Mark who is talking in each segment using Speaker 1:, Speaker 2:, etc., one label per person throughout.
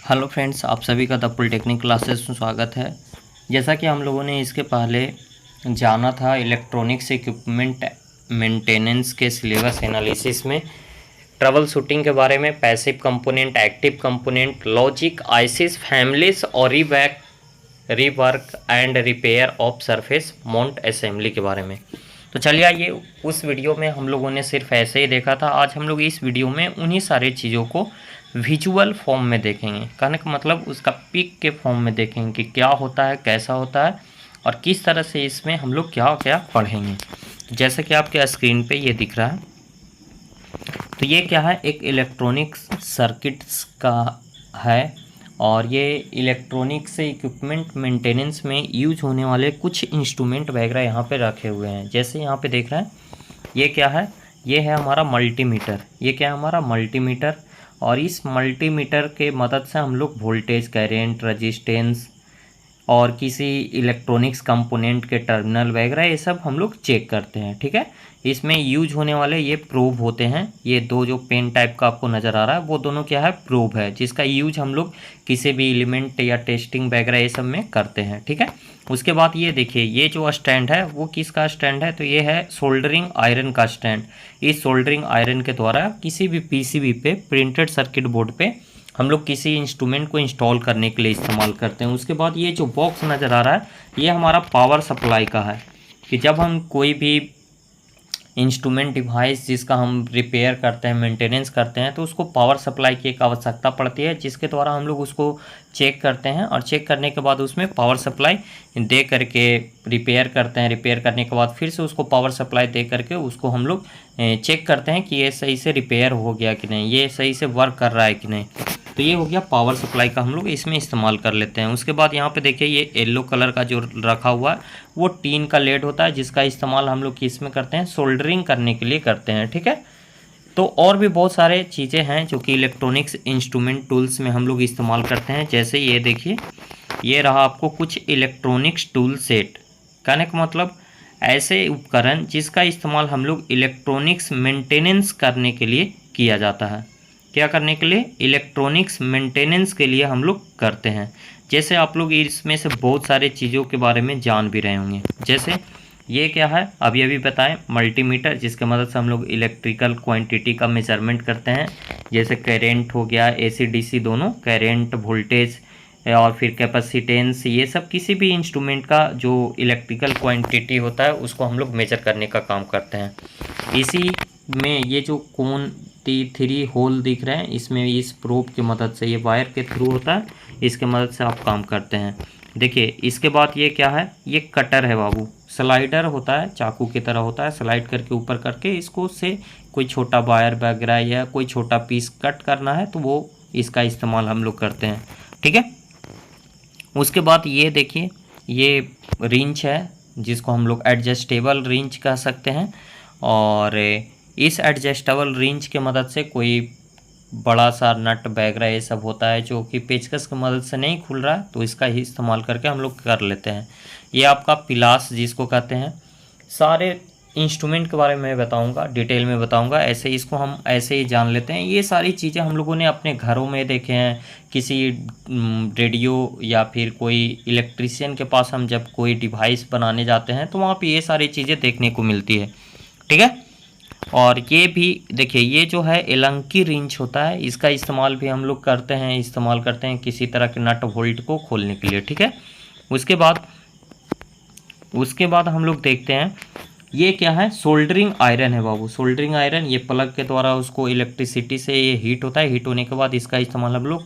Speaker 1: Hello friends, आप सभी का द पॉलिटेक्निक क्लासेस में स्वागत है। जैसा कि हम लोगों ने इसके पहले जाना था इलेक्ट्रॉनिक्स इक्विपमेंट मेंटेनेंस के सिलेबस एनालिसिस में ट्रबल शूटिंग के बारे में, passive component, active component, logic, ICs families और rework and repair of surface mount assembly के बारे में। तो चलिए आइए, उस वीडियो में हम लोगों ने सिर्फ ऐसे ही देखा था। आज हम लोग इस वीडियो में उन्हीं सारी चीज़ों को विजुअल फॉर्म में देखेंगे। कहने का मतलब उसका पिक के फॉर्म में देखेंगे कि क्या होता है, कैसा होता है और किस तरह से इसमें हम लोग क्या क्या पढ़ेंगे। जैसे कि आपके स्क्रीन पे ये दिख रहा है, तो ये क्या है, एक इलेक्ट्रॉनिक्स सर्किट्स का है और ये इलेक्ट्रॉनिक्स इक्विपमेंट मेंटेनेंस में यूज होने वाले कुछ इंस्ट्रूमेंट वगैरह यहाँ पे रखे हुए हैं। जैसे यहाँ पे देख रहे हैं, ये क्या है, ये है हमारा मल्टीमीटर। ये क्या है, हमारा मल्टीमीटर। और इस मल्टीमीटर के मदद से हम लोग वोल्टेज, करंट, रेजिस्टेंस और किसी इलेक्ट्रॉनिक्स कंपोनेंट के टर्मिनल वगैरह ये सब हम लोग चेक करते हैं। ठीक है, इसमें यूज होने वाले ये प्रोब होते हैं। ये दो जो पेन टाइप का आपको नज़र आ रहा है वो दोनों क्या है, प्रोब है, जिसका यूज हम लोग किसी भी एलिमेंट या टेस्टिंग वगैरह ये सब में करते हैं। ठीक है, उसके बाद ये देखिए, ये जो स्टैंड है वो किसका स्टैंड है, तो ये है सोल्डरिंग आयरन का स्टैंड। इस सोल्डरिंग आयरन के द्वारा किसी भी पीसीबी पे, प्रिंटेड सर्किट बोर्ड पे हम लोग किसी इंस्ट्रूमेंट को इंस्टॉल करने के लिए इस्तेमाल करते हैं। उसके बाद ये जो बॉक्स नज़र आ रहा है, ये हमारा पावर सप्लाई का है कि जब हम कोई भी इंस्ट्रूमेंट डिवाइस जिसका हम रिपेयर करते हैं, मेंटेनेंस करते हैं, तो उसको पावर सप्लाई की एक आवश्यकता पड़ती है, जिसके द्वारा हम लोग उसको चेक करते हैं और चेक करने के बाद उसमें पावर सप्लाई दे करके रिपेयर करते हैं। रिपेयर करने के बाद फिर से उसको पावर सप्लाई दे करके उसको हम लोग चेक करते हैं कि ये सही से रिपेयर हो गया कि नहीं, ये सही से वर्क कर रहा है कि नहीं। तो ये हो गया पावर सप्लाई का, हम लोग इसमें इस्तेमाल कर लेते हैं। उसके बाद यहाँ पे देखिए, ये येलो कलर का जो रखा हुआ है वो टीन का लेड होता है, जिसका इस्तेमाल हम लोग किस में करते हैं, सोल्डरिंग करने के लिए करते हैं। ठीक है, तो और भी बहुत सारे चीज़ें हैं जो कि इलेक्ट्रॉनिक्स इंस्ट्रूमेंट टूल्स में हम लोग इस्तेमाल करते हैं। जैसे ये देखिए, ये रहा आपको कुछ इलेक्ट्रॉनिक्स टूल सेट। कहने का मतलब ऐसे उपकरण जिसका इस्तेमाल हम लोग इलेक्ट्रॉनिक्स मेंटेनेंस करने के लिए किया जाता है। क्या करने के लिए, इलेक्ट्रॉनिक्स मेंटेनेंस के लिए हम लोग करते हैं। जैसे आप लोग इसमें से बहुत सारे चीज़ों के बारे में जान भी रहे होंगे। जैसे ये क्या है, अभी अभी बताएं, मल्टीमीटर, जिसके मदद से हम लोग इलेक्ट्रिकल क्वांटिटी का मेजरमेंट करते हैं। जैसे करेंट हो गया, एसी डीसी दोनों, करेंट, वोल्टेज और फिर कैपेसिटेंस, ये सब किसी भी इंस्ट्रूमेंट का जो इलेक्ट्रिकल क्वांटिटी होता है उसको हम लोग मेजर करने का काम करते हैं। इसी में ये जो कोन 3 होल दिख रहे हैं, इसमें इस प्रोब की मदद से, ये वायर के थ्रू होता है, इसके मदद से आप काम करते हैं। देखिए, इसके बाद ये क्या है, ये कटर है बाबू, स्लाइडर होता है, चाकू की तरह होता है, स्लाइड करके ऊपर करके इसको से कोई छोटा वायर वगैरह या कोई छोटा पीस कट करना है तो वो इसका इस्तेमाल हम लोग करते हैं। ठीक है, उसके बाद ये देखिए, ये रिंच है जिसको हम लोग एडजस्टेबल रिंच कह सकते हैं। और इस एडजस्टेबल रिंच के मदद से कोई बड़ा सा नट वगैरह ये सब होता है जो कि पेचकस की मदद से नहीं खुल रहा है, तो इसका ही इस्तेमाल करके हम लोग कर लेते हैं। ये आपका पिलास जिसको कहते हैं। सारे इंस्ट्रूमेंट के बारे में बताऊंगा, डिटेल में बताऊंगा, ऐसे इसको हम ऐसे ही जान लेते हैं। ये सारी चीज़ें हम लोगों ने अपने घरों में देखे हैं, किसी रेडियो या फिर कोई इलेक्ट्रीशियन के पास हम जब कोई डिवाइस बनाने जाते हैं तो वहाँ पे ये सारी चीज़ें देखने को मिलती है। ठीक है, और ये भी देखिए, ये जो है एलंकी रिंच होता है, इसका इस्तेमाल भी हम लोग करते हैं किसी तरह के नट बोल्ट को खोलने के लिए। ठीक है, उसके बाद हम लोग देखते हैं, ये क्या है, सोल्डरिंग आयरन है बाबू। सोल्डरिंग आयरन, ये प्लग के द्वारा उसको इलेक्ट्रिसिटी से ये हीट होता है, हीट होने के बाद इसका इस्तेमाल हम लोग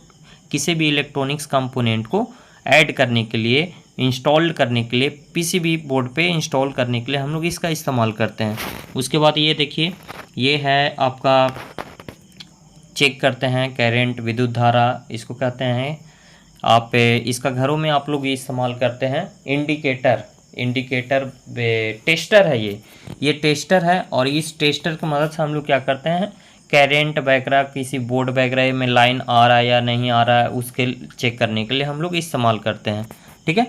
Speaker 1: किसी भी इलेक्ट्रॉनिक्स कंपोनेंट को ऐड करने के लिए, इंस्टॉल करने के लिए, पीसीबी बोर्ड पे इंस्टॉल करने के लिए हम लोग इसका इस्तेमाल करते हैं। उसके बाद ये देखिए, ये है आपका, चेक करते हैं करंट, विद्युत धारा इसको कहते हैं। आप इसका घरों में आप लोग इस्तेमाल करते हैं। इंडिकेटर टेस्टर है, ये टेस्टर है और इस टेस्टर की मदद से हम लोग क्या करते हैं, करंट वगैरह किसी बोर्ड वगैरह में लाइन आ रहा है या नहीं आ रहा है उसके चेक करने के लिए हम लोग इस्तेमाल करते हैं। ठीक है,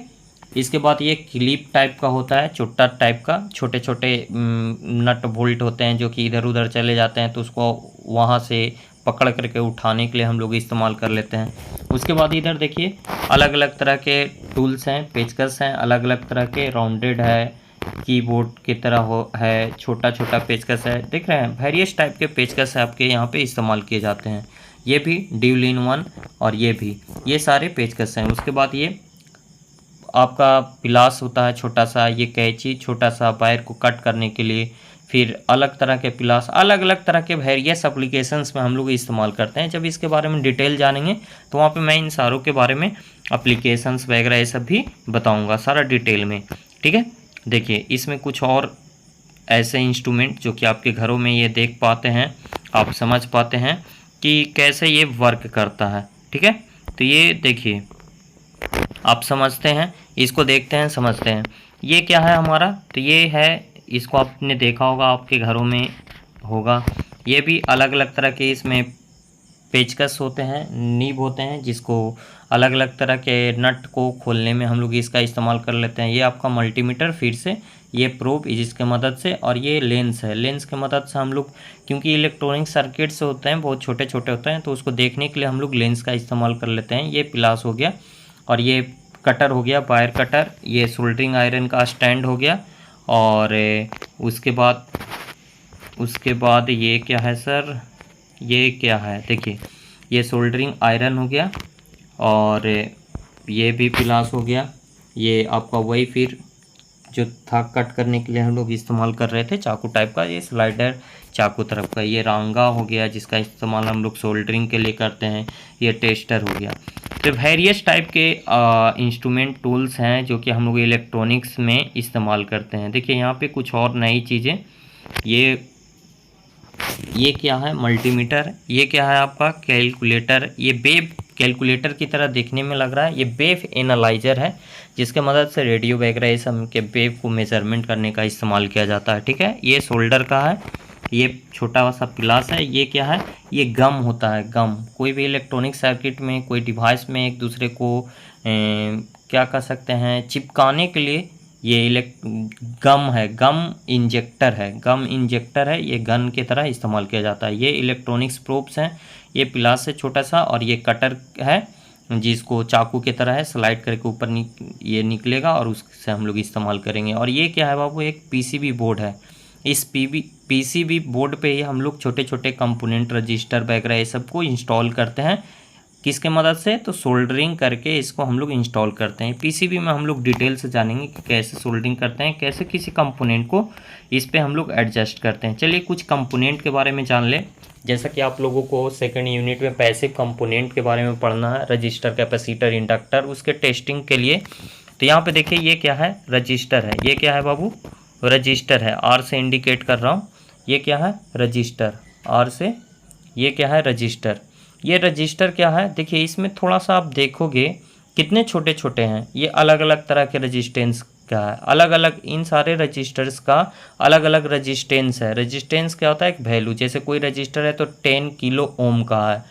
Speaker 1: इसके बाद ये क्लिप टाइप का होता है, चुट्टा टाइप का, छोटे छोटे नट बोल्ट होते हैं जो कि इधर उधर चले जाते हैं तो उसको वहाँ से पकड़ करके उठाने के लिए हम लोग इस्तेमाल कर लेते हैं। उसके बाद इधर देखिए अलग अलग तरह के टूल्स हैं, पेचकस हैं, अलग अलग तरह के, राउंडेड है, कीबोर्ड की तरह हो है, छोटा छोटा पेचकस है, देख रहे हैं वेरियस टाइप के पेचकस आपके यहाँ पे इस्तेमाल किए जाते हैं। ये भी ड्यूल इन वन और ये भी, ये सारे पेचकस हैं। उसके बाद ये आपका पिलास होता है छोटा सा, ये कैंची छोटा सा वायर को कट करने के लिए, फिर अलग तरह के पिलास, अलग अलग तरह के वेरियस एप्लीकेशंस में हम लोग इस्तेमाल करते हैं। जब इसके बारे में डिटेल जानेंगे तो वहाँ पे मैं इन सारों के बारे में एप्लीकेशंस वगैरह ये सब भी बताऊँगा सारा डिटेल में, ठीक है। देखिए इसमें कुछ और ऐसे इंस्ट्रूमेंट जो कि आपके घरों में ये देख पाते हैं, आप समझ पाते हैं कि कैसे ये वर्क करता है, ठीक है। तो ये देखिए आप समझते हैं, इसको देखते हैं, समझते हैं। ये क्या है हमारा, तो ये है, इसको आपने देखा होगा, आपके घरों में होगा। ये भी अलग अलग तरह के इसमें पेचकस होते हैं, नीब होते हैं, जिसको अलग अलग तरह के नट को खोलने में हम लोग इसका इस्तेमाल कर लेते हैं। ये आपका मल्टीमीटर, फिर से ये प्रोब जिसके मदद से, और ये लेंस है, लेंस की मदद से हम लोग, क्योंकि इलेक्ट्रॉनिक सर्किट्स होते हैं बहुत छोटे छोटे होते हैं, तो उसको देखने के लिए हम लोग लेंस का इस्तेमाल कर लेते हैं। ये पिलास हो गया, और ये कटर हो गया, वायर कटर, ये सोल्डरिंग आयरन का स्टैंड हो गया, और उसके बाद ये क्या है सर, ये क्या है, देखिए ये सोल्डरिंग आयरन हो गया, और ये भी पिलास हो गया। ये आपका वही फिर जो था कट करने के लिए हम लोग इस्तेमाल कर रहे थे, चाकू टाइप का, ये स्लाइडर चाकू तरफ का। ये रांगा हो गया जिसका इस्तेमाल हम लोग सोल्डरिंग के लिए करते हैं। ये टेस्टर हो गया। तो वेरियस टाइप के इंस्ट्रूमेंट टूल्स हैं जो कि हम लोग इलेक्ट्रॉनिक्स में इस्तेमाल करते हैं। देखिए यहाँ पे कुछ और नई चीज़ें, ये क्या है, मल्टीमीटर, ये क्या है आपका कैलकुलेटर। ये वेव कैलकुलेटर की तरह देखने में लग रहा है। ये वेव एनालाइजर है जिसके मदद से रेडियो वगैरह ये सब के वेव को मेजरमेंट करने का इस्तेमाल किया जाता है, ठीक है। ये शोल्डर का है, ये छोटा सा पिलास है। ये क्या है, ये गम होता है, गम। कोई भी इलेक्ट्रॉनिक सर्किट में, कोई डिवाइस में एक दूसरे को क्या कह सकते हैं, चिपकाने के लिए ये गम है, गम इंजेक्टर है, गम इंजेक्टर है। ये गन की तरह इस्तेमाल किया जाता है। ये इलेक्ट्रॉनिक्स प्रोब्स हैं। ये पिलास है छोटा सा, और ये कटर है जिसको चाकू की तरह है, स्लाइड करके ऊपर ये निकलेगा और उससे हम लोग इस्तेमाल करेंगे। और ये क्या है बाबू, एक पीसीबी बोर्ड है। इस पीसीबी बोर्ड पे ही हम लोग छोटे छोटे कंपोनेंट, रजिस्टर वगैरह ये सब को इंस्टॉल करते हैं। किसके मदद से, तो सोल्डरिंग करके इसको हम लोग इंस्टॉल करते हैं। पीसीबी में हम लोग डिटेल से जानेंगे कि कैसे सोल्डरिंग करते हैं, कैसे किसी कंपोनेंट को इस पे हम लोग एडजस्ट करते हैं। चलिए कुछ कंपोनेंट के बारे में जान लें। जैसा कि आप लोगों को सेकंड यूनिट में पैसिव कंपोनेंट के बारे में पढ़ना है, रजिस्टर, कैपेसिटर, इंडक्टर, उसके टेस्टिंग के लिए। तो यहाँ पे देखिए ये क्या है, रजिस्टर है। ये क्या है बाबू, रजिस्टर है, आर से इंडिकेट कर रहा हूँ। ये क्या है, रजिस्टर, आर से। ये क्या है, रजिस्टर। ये रजिस्टर क्या है, देखिए इसमें थोड़ा सा आप देखोगे कितने छोटे छोटे हैं। ये अलग अलग तरह के रजिस्टेंस का है, अलग अलग, इन सारे रजिस्टर्स का अलग अलग रजिस्टेंस है। रजिस्टेंस क्या होता है, एक वैल्यू। जैसे कोई रजिस्टर है तो 10 किलो ओम का है,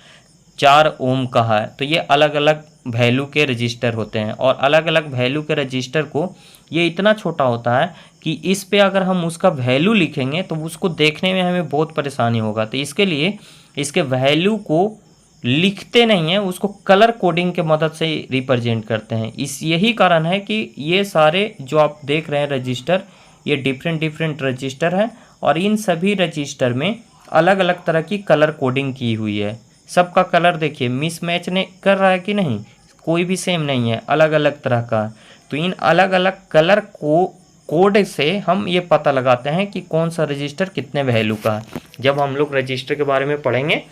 Speaker 1: 4 ओम का है, तो ये अलग अलग वैल्यू के रजिस्टर होते हैं। और अलग अलग वैल्यू के रजिस्टर को, ये इतना छोटा होता है कि इस पे अगर हम उसका वैल्यू लिखेंगे तो उसको देखने में हमें बहुत परेशानी होगा। तो इसके लिए इसके वैल्यू को लिखते नहीं हैं, उसको कलर कोडिंग के मदद से रिप्रेजेंट करते हैं। यही कारण है कि ये सारे जो आप देख रहे हैं रजिस्टर, ये डिफरेंट डिफरेंट रजिस्टर है, और इन सभी रजिस्टर में अलग अलग तरह की कलर कोडिंग की हुई है। सबका कलर देखिए मिसमैच नहीं कर रहा है कि नहीं, कोई भी सेम नहीं है, अलग अलग तरह का। तो इन अलग अलग कलर कोड से हम ये पता लगाते हैं कि कौन सा रजिस्टर कितने वैल्यू का है। जब हम लोग रजिस्टर के बारे में पढ़ेंगे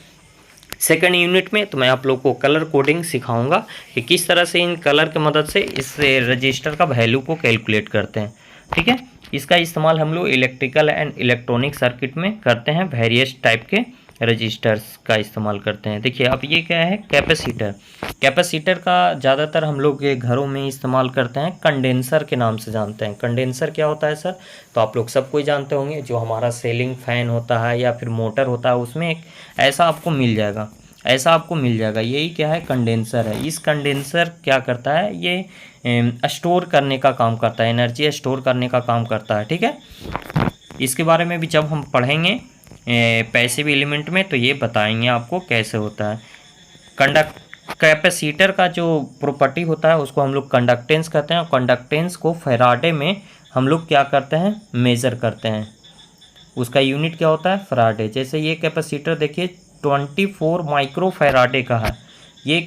Speaker 1: सेकंड यूनिट में, तो मैं आप लोग को कलर कोडिंग सिखाऊंगा कि किस तरह से इन कलर की मदद से इस रजिस्टर का वैल्यू को कैलकुलेट करते हैं, ठीक है। इसका इस्तेमाल हम लोग इलेक्ट्रिकल एंड इलेक्ट्रॉनिक सर्किट में करते हैं, वेरियस टाइप के रजिस्टर्स का इस्तेमाल करते हैं। देखिए अब ये क्या है, कैपेसिटर। कैपेसिटर का ज़्यादातर हम लोग घरों में इस्तेमाल करते हैं, कंडेंसर के नाम से जानते हैं। कंडेंसर क्या होता है सर, तो आप लोग सब कोई जानते होंगे, जो हमारा सीलिंग फैन होता है या फिर मोटर होता है, उसमें एक ऐसा आपको मिल जाएगा, ऐसा आपको मिल जाएगा। यही क्या है, कंडेंसर है। इस कंडेंसर क्या करता है, ये स्टोर करने का काम करता है, एनर्जी स्टोर करने का काम करता है, ठीक है। इसके बारे में भी जब हम पढ़ेंगे पैसिव एलिमेंट में, तो ये बताएंगे आपको कैसे होता है। कैपेसिटर का जो प्रॉपर्टी होता है उसको हम लोग कंडक्टेंस कहते हैं, और कंडक्टेंस को फैराडे में हम लोग क्या करते हैं, मेज़र करते हैं। उसका यूनिट क्या होता है, फैराडे। जैसे ये कैपेसिटर देखिए 24 माइक्रो फैराडे का है। ये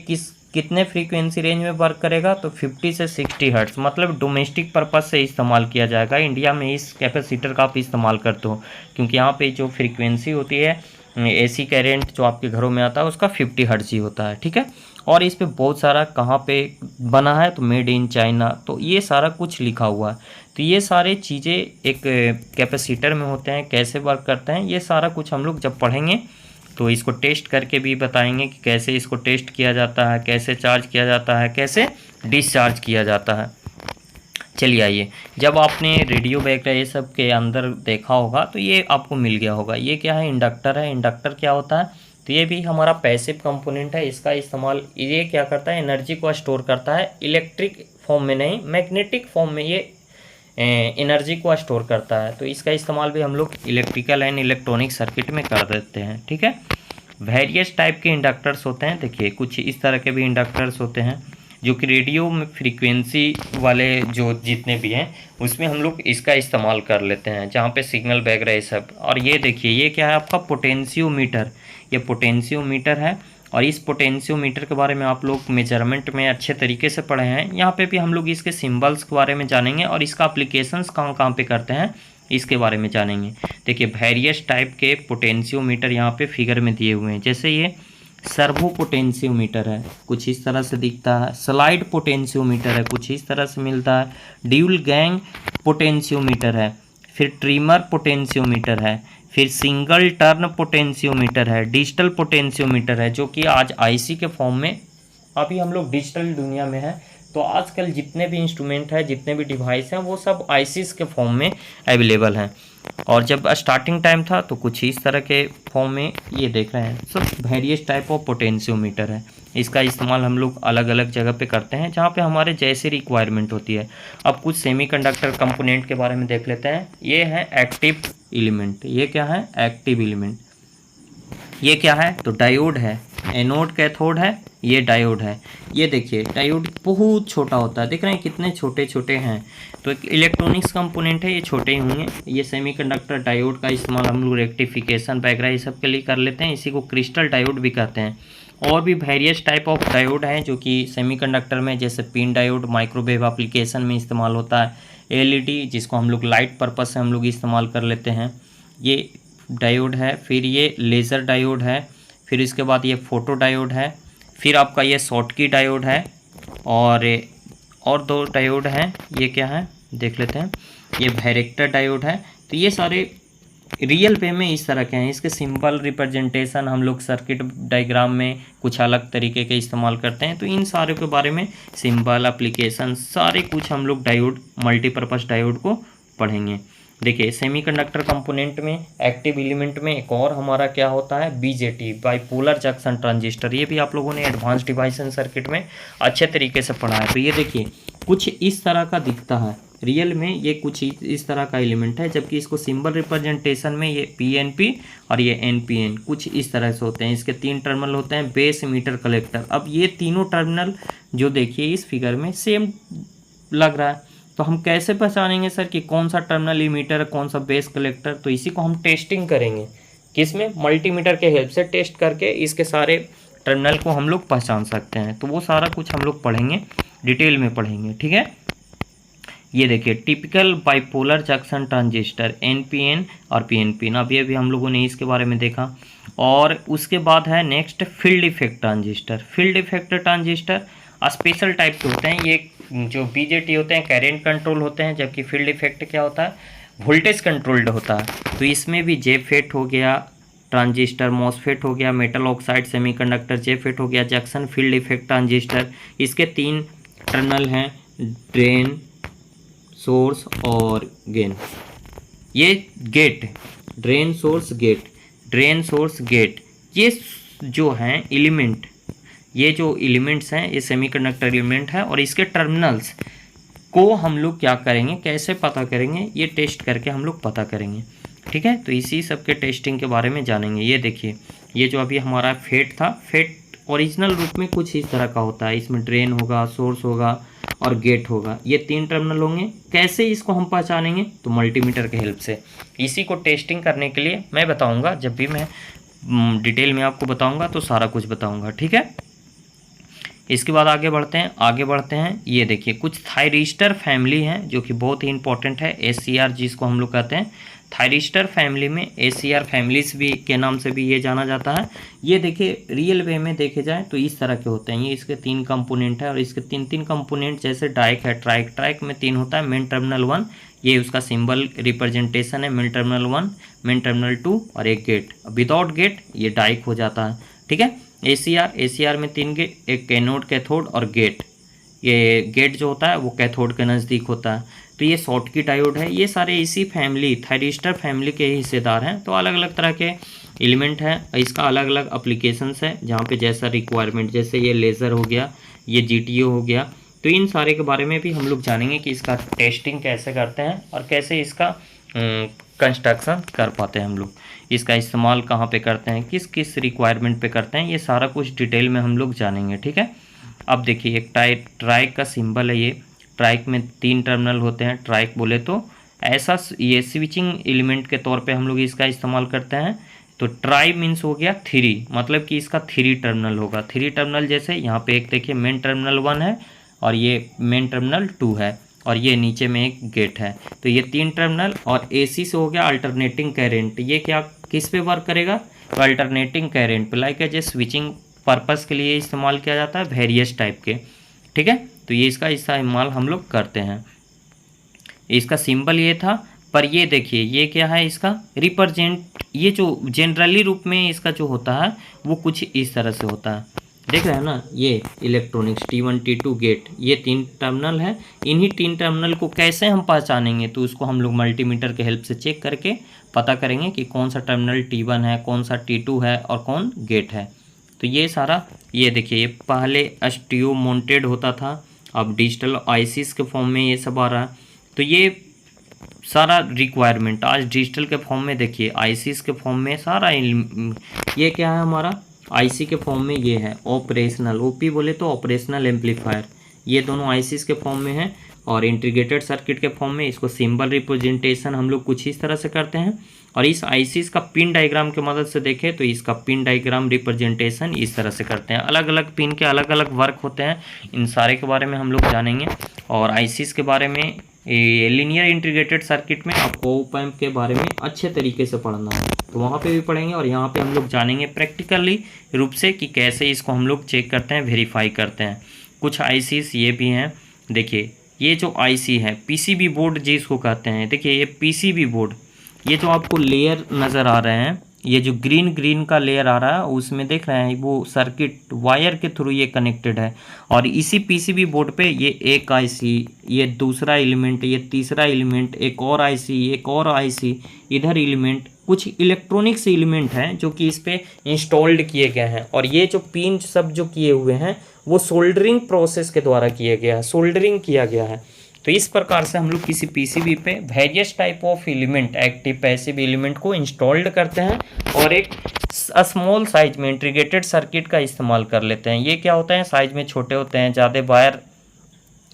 Speaker 1: कितने फ्रीक्वेंसी रेंज में वर्क करेगा, तो 50 से 60 हर्ट्ज, मतलब डोमेस्टिक पर्पस से इस्तेमाल किया जाएगा। इंडिया में इस कैपेसिटर का आप इस्तेमाल करते हो, क्योंकि यहाँ पे जो फ्रीक्वेंसी होती है एसी करेंट जो आपके घरों में आता है उसका 50 हर्ट्ज ही होता है, ठीक है। और इस पे बहुत सारा कहाँ पे बना है, तो मेड इन चाइना, तो ये सारा कुछ लिखा हुआ है। तो ये सारे चीज़ें एक कैपेसिटर में होते हैं, कैसे वर्क करते हैं, ये सारा कुछ हम लोग जब पढ़ेंगे तो इसको टेस्ट करके भी बताएंगे कि कैसे इसको टेस्ट किया जाता है, कैसे चार्ज किया जाता है, कैसे डिस्चार्ज किया जाता है। चलिए आइए, जब आपने रेडियो वगैरह ये सब के अंदर देखा होगा तो ये आपको मिल गया होगा। ये क्या है, इंडक्टर है। इंडक्टर क्या होता है, तो ये भी हमारा पैसिव कंपोनेंट है। इसका इस्तेमाल, ये क्या करता है, एनर्जी को स्टोर करता है, इलेक्ट्रिक फॉर्म में नहीं, मैग्नेटिक फॉर्म में ये एनर्जी को स्टोर करता है। तो इसका इस्तेमाल भी हम लोग इलेक्ट्रिकल एंड इलेक्ट्रॉनिक सर्किट में कर देते हैं, ठीक है। वेरियस टाइप के इंडक्टर्स होते हैं, देखिए कुछ इस तरह के भी इंडक्टर्स होते हैं जो कि रेडियो में फ्रीक्वेंसी वाले जो जितने भी हैं उसमें हम लोग इसका इस्तेमाल कर लेते हैं, जहाँ पे सिग्नल वगैरह ये सब। और ये देखिए ये क्या है, आपका पोटेंशियोमीटर। ये पोटेंशियोमीटर है, और इस पोटेंशियोमीटर के बारे में आप लोग मेजरमेंट में अच्छे तरीके से पढ़े हैं। यहाँ पे भी हम लोग इसके सिंबल्स के बारे में जानेंगे, और इसका एप्लीकेशंस कहाँ कहाँ पे करते हैं इसके बारे में जानेंगे। देखिए वेरियस टाइप के पोटेंशियोमीटर यहाँ पे फिगर में दिए हुए हैं। जैसे ये सर्वो पोटेंशियोमीटर है, कुछ इस तरह से दिखता है। स्लाइड पोटेंशियोमीटर है, कुछ इस तरह से मिलता है। ड्यूल गैंग पोटेंशियोमीटर है, फिर ट्रिमर पोटेंशियोमीटर है, फिर सिंगल टर्न पोटेंशियोमीटर है, डिजिटल पोटेंशियोमीटर है, जो कि आज आईसी के फॉर्म में, अभी हम लोग डिजिटल दुनिया में है। तो आजकल जितने भी इंस्ट्रूमेंट है, जितने भी डिवाइस हैं, वो सब आईसीस के फॉर्म में अवेलेबल हैं। और जब स्टार्टिंग टाइम था तो कुछ इस तरह के फॉर्म में ये देख रहे हैं, सब वेरियस टाइप ऑफ पोटेंशियोमीटर है। इसका इस्तेमाल हम लोग अलग अलग जगह पे करते हैं जहाँ पे हमारे जैसी रिक्वायरमेंट होती है। अब कुछ सेमीकंडक्टर कंपोनेंट के बारे में देख लेते हैं। ये है एक्टिव एलिमेंट। ये क्या है, एक्टिव एलिमेंट। ये क्या है, तो डायोड है। एनोड कैथोड है, ये डायोड है। ये देखिए डायोड बहुत छोटा होता है, देख रहे हैं कितने छोटे छोटे हैं। तो एक इलेक्ट्रॉनिक्स कंपोनेंट है, ये छोटे ही होंगे। ये सेमीकंडक्टर डायोड का इस्तेमाल हम लोग रेक्टिफिकेशन वगैरह ये सब के लिए कर लेते हैं। इसी को क्रिस्टल डायोड भी कहते हैं। और भी वेरियस टाइप ऑफ डायोड हैं जो कि सेमीकंडक्टर में, जैसे पिन डायोड माइक्रोवेव एप्लीकेशन में इस्तेमाल होता है। एलईडी जिसको हम लोग लाइट पर्पस से हम लोग इस्तेमाल कर लेते हैं, ये डायोड है। फिर ये लेज़र डायोड है, फिर इसके बाद ये फोटो डायोड है, फिर आपका ये शॉटकी डायोड है, और दो डायोड हैं। ये क्या है देख लेते हैं, ये वायरेक्टर डायोड है। तो ये सारे रियल वे में इस तरह के हैं। इसके सिंपल रिप्रेजेंटेशन हम लोग सर्किट डायग्राम में कुछ अलग तरीके के इस्तेमाल करते हैं। तो इन सारे के बारे में सिंपल एप्लीकेशन सारे कुछ हम लोग डायोड, मल्टीपर्पज़ डायोड को पढ़ेंगे। देखिए सेमीकंडक्टर कंपोनेंट में, एक्टिव एलिमेंट में एक और हमारा क्या होता है, बीजेटी, बाइपोलर जंक्शन ट्रांजिस्टर। ये भी आप लोगों ने एडवांस डिवाइस एंड सर्किट में अच्छे तरीके से पढ़ा है। तो ये देखिए कुछ इस तरह का दिखता है, रियल में ये कुछ इस तरह का एलिमेंट है, जबकि इसको सिंबल रिप्रेजेंटेशन में ये पीएनपी और ये एनपीएन कुछ इस तरह से होते हैं। इसके 3 टर्मिनल होते हैं, बेस, मीटर, कलेक्टर। अब ये तीनों टर्मिनल जो देखिए इस फिगर में सेम लग रहा है, तो हम कैसे पहचानेंगे सर कि कौन सा टर्मिनल इमीटर है, कौन सा बेस कलेक्टर? तो इसी को हम टेस्टिंग करेंगे, किसमें, मल्टीमीटर के हेल्प से टेस्ट करके इसके सारे टर्मिनल को हम लोग पहचान सकते हैं। तो वो सारा कुछ हम लोग पढ़ेंगे, डिटेल में पढ़ेंगे, ठीक है। ये देखिए typical bipolar junction transistor, NPN और पीएनपी। अब ये भी हम लोगों ने इसके बारे में देखा। और उसके बाद है next field effect transistor. Field effect transistor special type के होते हैं। ये जो बीजेटी होते हैं करंट कंट्रोल होते हैं, जबकि फील्ड इफेक्ट क्या होता है, वोल्टेज कंट्रोल्ड होता है। तो इसमें भी जेफेट हो गया ट्रांजिस्टर, मॉसफेट हो गया, मेटल ऑक्साइड सेमीकंडक्टर, जेफेट हो गया, जंक्शन फील्ड इफेक्ट ट्रांजिस्टर। इसके 3 टर्मिनल हैं, ड्रेन, सोर्स और गेन। ये gate, drain source gate, drain source gate, ये जो हैं एलिमेंट, ये जो एलिमेंट्स हैं ये सेमीकंडक्टर एलिमेंट है। और इसके टर्मिनल्स को हम लोग क्या करेंगे, कैसे पता करेंगे, ये टेस्ट करके हम लोग पता करेंगे, ठीक है। तो इसी सब के टेस्टिंग के बारे में जानेंगे। ये देखिए, ये जो अभी हमारा फेट था, फेट ओरिजिनल रूप में कुछ इस तरह का होता है। इसमें ड्रेन होगा, सोर्स होगा और गेट होगा, ये 3 टर्मिनल होंगे। कैसे इसको हम पहचानेंगे? तो मल्टीमीटर के हेल्प से। इसी को टेस्टिंग करने के लिए मैं बताऊंगा, जब भी मैं डिटेल में आपको बताऊंगा तो सारा कुछ बताऊंगा, ठीक है। इसके बाद आगे बढ़ते हैं। ये देखिए, कुछ थायरिस्टर फैमिली हैं जो कि बहुत ही इंपॉर्टेंट है, ACR जिसको हम लोग कहते हैं। थायरिस्टर फैमिली में ACR फैमिलीज भी के नाम से भी ये जाना जाता है। ये देखिए, रियल वे में देखे जाए तो इस तरह के होते हैं। ये इसके 3 कंपोनेंट है और इसके 3 कंपोनेंट, जैसे डाइक है, ट्राइक में 3 होता है। मेन टर्मिनल 1, ये उसका सिंबल रिप्रेजेंटेशन है, मेन टर्मिनल 1, मेन टर्मिनल 2 और एक गेट। विदाउट गेट ये डाइक हो जाता है, ठीक है। ACR में 3 गेट, एक कैनोड, कैथोड और गेट। ये गेट जो होता है वो कैथोड के नज़दीक होता है। तो ये शॉटकी डायोड है। ये सारे इसी फैमिली, थायरिस्टर फैमिली के ही हिस्सेदार हैं। तो अलग अलग तरह के एलिमेंट हैं, इसका अलग अलग अप्लीकेशंस है, जहाँ पे जैसा रिक्वायरमेंट, जैसे ये लेज़र हो गया, ये GTO हो गया। तो इन सारे के बारे में भी हम लोग जानेंगे कि इसका टेस्टिंग कैसे करते हैं और कैसे इसका कंस्ट्रक्शन कर पाते हैं हम लोग, इसका इस्तेमाल कहाँ पे करते हैं, किस किस रिक्वायरमेंट पे करते हैं, ये सारा कुछ डिटेल में हम लोग जानेंगे, ठीक है। अब देखिए, एक ट्राइक का सिंबल है। ये ट्राइक में 3 टर्मिनल होते हैं। ट्राइक बोले तो ऐसा, ये स्विचिंग एलिमेंट के तौर पे हम लोग इसका इस्तेमाल करते हैं। तो ट्राई मीन्स हो गया 3, मतलब कि इसका 3 टर्मिनल होगा। 3 टर्मिनल, जैसे यहाँ पे एक देखिए मेन टर्मिनल 1 है और ये मेन टर्मिनल 2 है और ये नीचे में एक गेट है। तो ये 3 टर्मिनल और AC से हो गया अल्टरनेटिंग करंट। ये क्या, किस पे वर्क करेगा? तो अल्टरनेटिंग करंट पे, लाइक जो स्विचिंग पर्पस के लिए इस्तेमाल किया जाता है, वेरियस टाइप के, ठीक है। तो ये इसका इस्तेमाल हम लोग करते हैं। इसका सिंबल ये था, पर ये देखिए ये क्या है, इसका रिप्रेजेंट, ये जो जनरली रूप में इसका जो होता है वो कुछ इस तरह से होता है। देख रहे हैं ना, ये इलेक्ट्रॉनिक्स T1 T2 गेट, ये 3 टर्मिनल है। इन्हीं 3 टर्मिनल को कैसे हम पहचानेंगे? तो उसको हम लोग मल्टीमीटर के हेल्प से चेक करके पता करेंगे कि कौन सा टर्मिनल T1 है, कौन सा T2 है और कौन गेट है। तो ये सारा, ये देखिए, ये पहले स्टीरियो माउंटेड होता था, अब डिजिटल ICs के फॉर्म में ये सब आ रहा है। तो ये सारा रिक्वायरमेंट आज डिजिटल के फॉर्म में, देखिए ICs के फॉर्म में सारा, ये क्या है हमारा IC के फॉर्म में, ये है ऑपरेशनल, OP बोले तो ऑपरेशनल एम्पलीफायर। ये दोनों ICs के फॉर्म में है और इंटीग्रेटेड सर्किट के फॉर्म में। इसको सिंबल रिप्रेजेंटेशन हम लोग कुछ इस तरह से करते हैं। और इस ICs का पिन डायग्राम की मदद से देखें तो इसका पिन डायग्राम रिप्रेजेंटेशन इस तरह से करते हैं। अलग अलग पिन के अलग अलग वर्क होते हैं, इन सारे के बारे में हम लोग जानेंगे। और ICs के बारे में, लीनियर इंटीग्रेटेड सर्किट में आपको ऑप एम्प के बारे में अच्छे तरीके से पढ़ना है, तो वहाँ पे भी पढ़ेंगे। और यहाँ पे हम लोग जानेंगे प्रैक्टिकली रूप से कि कैसे इसको हम लोग चेक करते हैं, वेरीफाई करते हैं। कुछ ICs ये भी हैं, देखिए ये जो IC है PCB बोर्ड जिसको कहते हैं। देखिए ये PCB बोर्ड, ये जो आपको लेयर नज़र आ रहे हैं, ये जो ग्रीन का लेयर आ रहा है, उसमें देख रहे हैं वो सर्किट वायर के थ्रू ये कनेक्टेड है। और इसी PCB बोर्ड पे ये एक IC, ये दूसरा एलिमेंट, ये तीसरा एलिमेंट, एक और IC, एक और IC, इधर एलिमेंट, कुछ इलेक्ट्रॉनिक्स एलिमेंट हैं जो कि इस पे इंस्टॉल्ड किए गए हैं। और ये जो पिन सब जो किए हुए हैं वो सोल्डरिंग प्रोसेस के द्वारा किया गया है, सोल्डरिंग किया गया है। तो इस प्रकार से हम लोग किसी PCB पे various type of element, active passive element को इंस्टॉल्ड करते हैं और एक स्मॉल साइज में इंटीग्रेटेड सर्किट का इस्तेमाल कर लेते हैं। ये क्या होता है, साइज में छोटे होते हैं, ज़्यादा वायर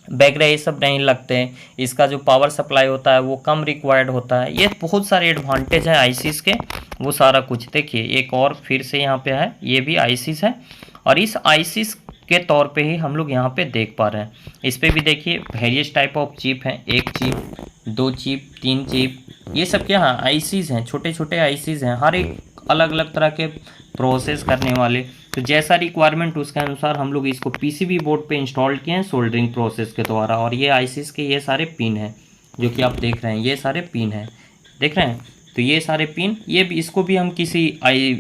Speaker 1: वगैरह ये सब नहीं लगते हैं। इसका जो पावर सप्लाई होता है वो कम रिक्वायर्ड होता है। ये बहुत सारे एडवांटेज है ICs के, वो सारा कुछ देखिए। एक और फिर से यहाँ पे है, ये भी ICs है और इस ICs के तौर पे ही हम लोग यहाँ पे देख पा रहे हैं। इस पे भी देखिए वेरियस टाइप ऑफ चिप हैं, 1 चिप, 2 चिप, 3 चिप, ये सब क्या है, ICs हैं, छोटे छोटे ICs हैं, हर एक अलग अलग तरह के प्रोसेस करने वाले। तो जैसा रिक्वायरमेंट उसके अनुसार हम लोग इसको PCB बोर्ड पे इंस्टॉल किए हैं सोल्डरिंग प्रोसेस के द्वारा। और ये ICs के ये सारे पिन हैं जो कि आप देख रहे हैं, ये सारे पिन हैं, देख रहे हैं। तो ये सारे पिन, ये भी, इसको भी हम किसी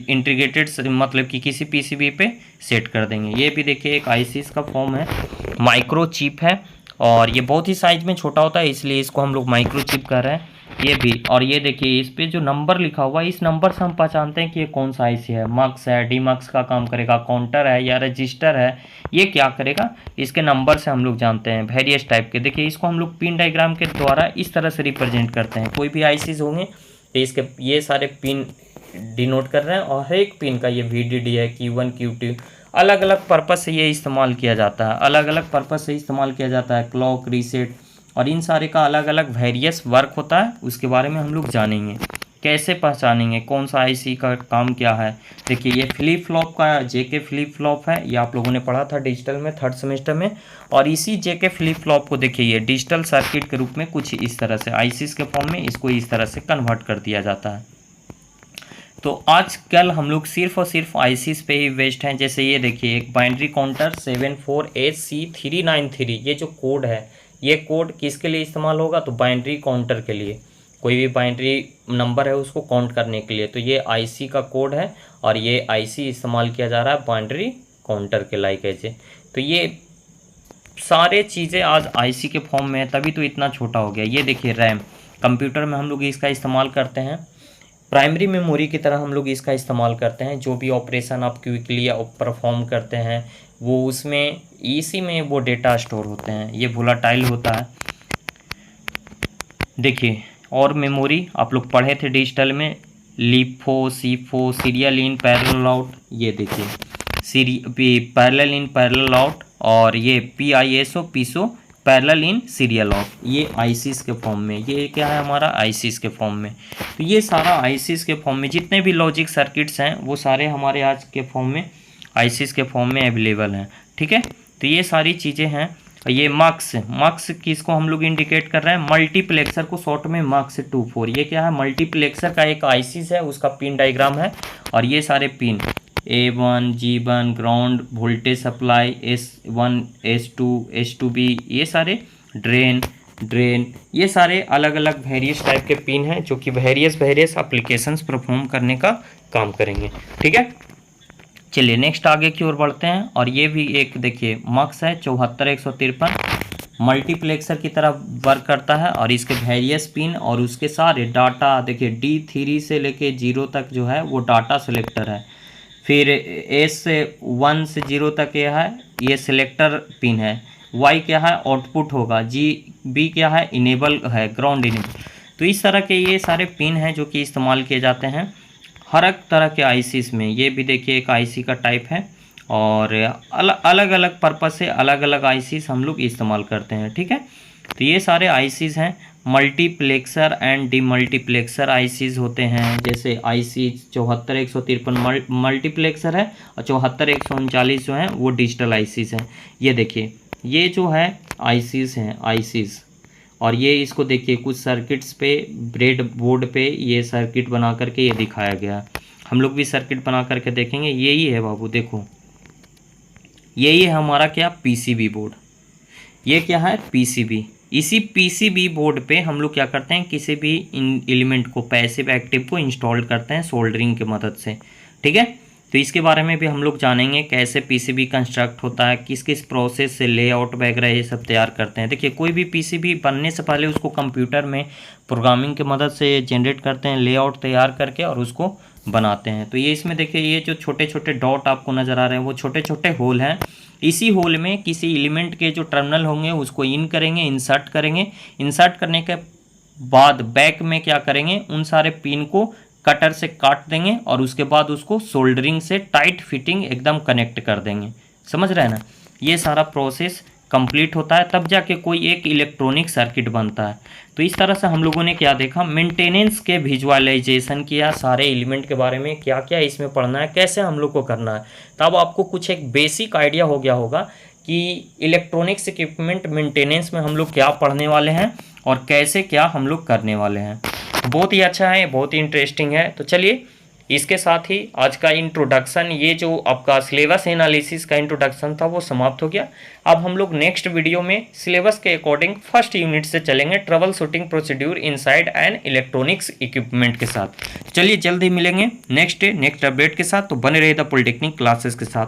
Speaker 1: इंटीग्रेटेड मतलब कि किसी PCB पे सेट कर देंगे। ये भी देखिए एक ICs का फॉर्म है, माइक्रो चिप है और ये बहुत ही साइज में छोटा होता है, इसलिए इसको हम लोग माइक्रो चिप कर रहे हैं। ये भी, और ये देखिए इस पे जो नंबर लिखा हुआ है, इस नंबर से हम पहचानते हैं कि ये कौन सा IC है। मक्स है, डीमक्स का काम करेगा, काउंटर है या रजिस्टर है, ये क्या करेगा, इसके नंबर से हम लोग जानते हैं। वेरियस टाइप के, देखिए इसको हम लोग पिन डायग्राम के द्वारा इस तरह से रिप्रेजेंट करते हैं। कोई भी ICs होंगे तो इसके ये सारे पिन डिनोट कर रहे हैं और हर एक पिन का ये VDD है, Q1 Q2 अलग अलग पर्पज़ से ये इस्तेमाल किया जाता है, अलग अलग पर्पज़ से इस्तेमाल किया जाता है, क्लॉक, रीसेट और इन सारे का अलग अलग वेरियस वर्क होता है। उसके बारे में हम लोग जानेंगे, कैसे पहचानेंगे कौन सा IC का काम क्या है। देखिए ये फ्लिप फ्लॉप का JK फ्लिप फ्लॉप है, ये आप लोगों ने पढ़ा था डिजिटल में 3rd सेमेस्टर में। और इसी JK फ्लिप फ्लॉप को देखिए ये डिजिटल सर्किट के रूप में कुछ इस तरह से ICs के फॉर्म में इसको इस तरह से कन्वर्ट कर दिया जाता है। तो आजकल हम लोग सिर्फ और सिर्फ ICs पे ही वेस्ट हैं। जैसे ये देखिए एक बाइनरी काउंटर 74HC393, ये जो कोड है ये कोड किसके लिए इस्तेमाल होगा, तो बाइनरी काउंटर के लिए, कोई भी बाइनरी नंबर है उसको काउंट करने के लिए। तो ये IC का कोड है और ये IC इस्तेमाल किया जा रहा है बाइनरी काउंटर के लाइक ऐसे। तो ये सारे चीज़ें आज IC के फॉर्म में है, तभी तो इतना छोटा हो गया। ये देखिए रैम, कंप्यूटर में हम लोग इसका इस्तेमाल करते हैं, प्राइमरी मेमोरी की तरह हम लोग इसका इस्तेमाल करते हैं। जो भी ऑपरेशन आप क्विकली परफॉर्म करते हैं वो उसमें इसी में वो डेटा स्टोर होते हैं। ये वोलाटाइल होता है। देखिए और मेमोरी आप लोग पढ़े थे डिजिटल में, LIFO, SIFO, serial in, parallel out. ये देखिए पैरेलल इन, पैरेलल आउट, और ये PISO, PISO, parallel in, serial out, ये ICs के फॉर्म में। ये क्या है हमारा ICs के फॉर्म में। तो ये सारा ICs के फॉर्म में जितने भी लॉजिक सर्किट्स हैं वो सारे हमारे आज के फॉर्म में ICs के फॉर्म में अवेलेबल हैं। ठीक है, तो ये सारी चीज़ें हैं। ये मक्स किसको हम लोग इंडिकेट कर रहे हैं, मल्टीप्लेक्सर को शॉर्ट में MUX24। ये क्या है, मल्टीप्लेक्सर का एक ICs है, उसका पिन डायग्राम है। और ये सारे pin A1, G1, ground, voltage supply, S1, S2, S2B, ये सारे ड्रेन, ये सारे अलग अलग वेरियस टाइप के पिन हैं जो कि वेरियस एप्लीकेशंस परफॉर्म करने का काम करेंगे। ठीक है, चलिए नेक्स्ट आगे की ओर बढ़ते हैं। और ये भी एक देखिए MUX है 74153, मल्टीप्लेक्सर की तरह वर्क करता है। और इसके वेरियस पिन और उसके सारे डाटा देखिए D3 से लेके 0 तक जो है वो डाटा सिलेक्टर है। फिर S1 से 0 तक यह है, ये सिलेक्टर पिन है। Y क्या है, आउटपुट होगा। B क्या है, इनेबल है, ग्राउंड इनेबल। तो इस तरह के ये सारे पिन हैं जो कि इस्तेमाल किए जाते हैं हर एक तरह के ICs में। ये भी देखिए एक IC का टाइप है और अलग अलग पर्पज़ से अलग अलग ICs हम लोग इस्तेमाल करते हैं। ठीक है, तो ये सारे ICs हैं। मल्टीप्लेक्सर एंड डीमल्टीप्लेक्सर ICs होते हैं। जैसे IC 74153 मल्टीप्लेक्सर है और 74139 जो है वो डिजिटल ICs हैं। ये देखिए ये जो है ICs हैं ICs। और ये इसको देखिए कुछ सर्किट्स पे ब्रेड बोर्ड पे ये सर्किट बना करके ये दिखाया गया। हम लोग भी सर्किट बना करके देखेंगे। यही है बाबू, देखो यही है हमारा क्या, PCB बोर्ड। ये क्या है, PCB। इसी PCB बोर्ड पे हम लोग क्या करते हैं, किसी भी एलिमेंट को, पैसिव एक्टिव को इंस्टॉल करते हैं सोल्डरिंग की मदद से। ठीक है, तो इसके बारे में भी हम लोग जानेंगे कैसे PCB कंस्ट्रक्ट होता है, किस किस प्रोसेस से लेआउट वगैरह ये सब तैयार करते हैं। देखिए कोई भी PCB बनने से पहले उसको कंप्यूटर में प्रोग्रामिंग की मदद से जनरेट करते हैं, लेआउट तैयार करके और उसको बनाते हैं। तो ये इसमें देखिए ये जो छोटे छोटे डॉट आपको नज़र आ रहे हैं वो छोटे छोटे होल हैं। इसी होल में किसी एलिमेंट के जो टर्मिनल होंगे उसको इन करेंगे, इंसर्ट करेंगे। इंसर्ट करने के बाद बैक में क्या करेंगे, उन सारे पिन को कटर से काट देंगे और उसके बाद उसको सोल्डरिंग से टाइट फिटिंग एकदम कनेक्ट कर देंगे। समझ रहे हैं ना, ये सारा प्रोसेस कंप्लीट होता है तब जाके कोई एक इलेक्ट्रॉनिक सर्किट बनता है। तो इस तरह से हम लोगों ने क्या देखा, मेंटेनेंस के विजुअलाइजेशन किया, सारे एलिमेंट के बारे में क्या क्या इसमें पढ़ना है, कैसे हम लोग को करना है। तब आपको कुछ एक बेसिक आइडिया हो गया होगा कि इलेक्ट्रॉनिक्स इक्विपमेंट मेंटेनेंस में हम लोग क्या पढ़ने वाले हैं और कैसे क्या हम लोग करने वाले हैं। बहुत ही अच्छा है, बहुत ही इंटरेस्टिंग है। तो चलिए इसके साथ ही आज का इंट्रोडक्शन, ये जो आपका सिलेबस एनालिसिस का इंट्रोडक्शन था वो समाप्त हो गया। अब हम लोग नेक्स्ट वीडियो में सिलेबस के अकॉर्डिंग फर्स्ट यूनिट से चलेंगे, trouble shooting procedure inside and electronics equipment के साथ। चलिए जल्द ही मिलेंगे नेक्स्ट अपडेट के साथ। तो बने रहिए द पॉलिटेक्निक क्लासेस के साथ।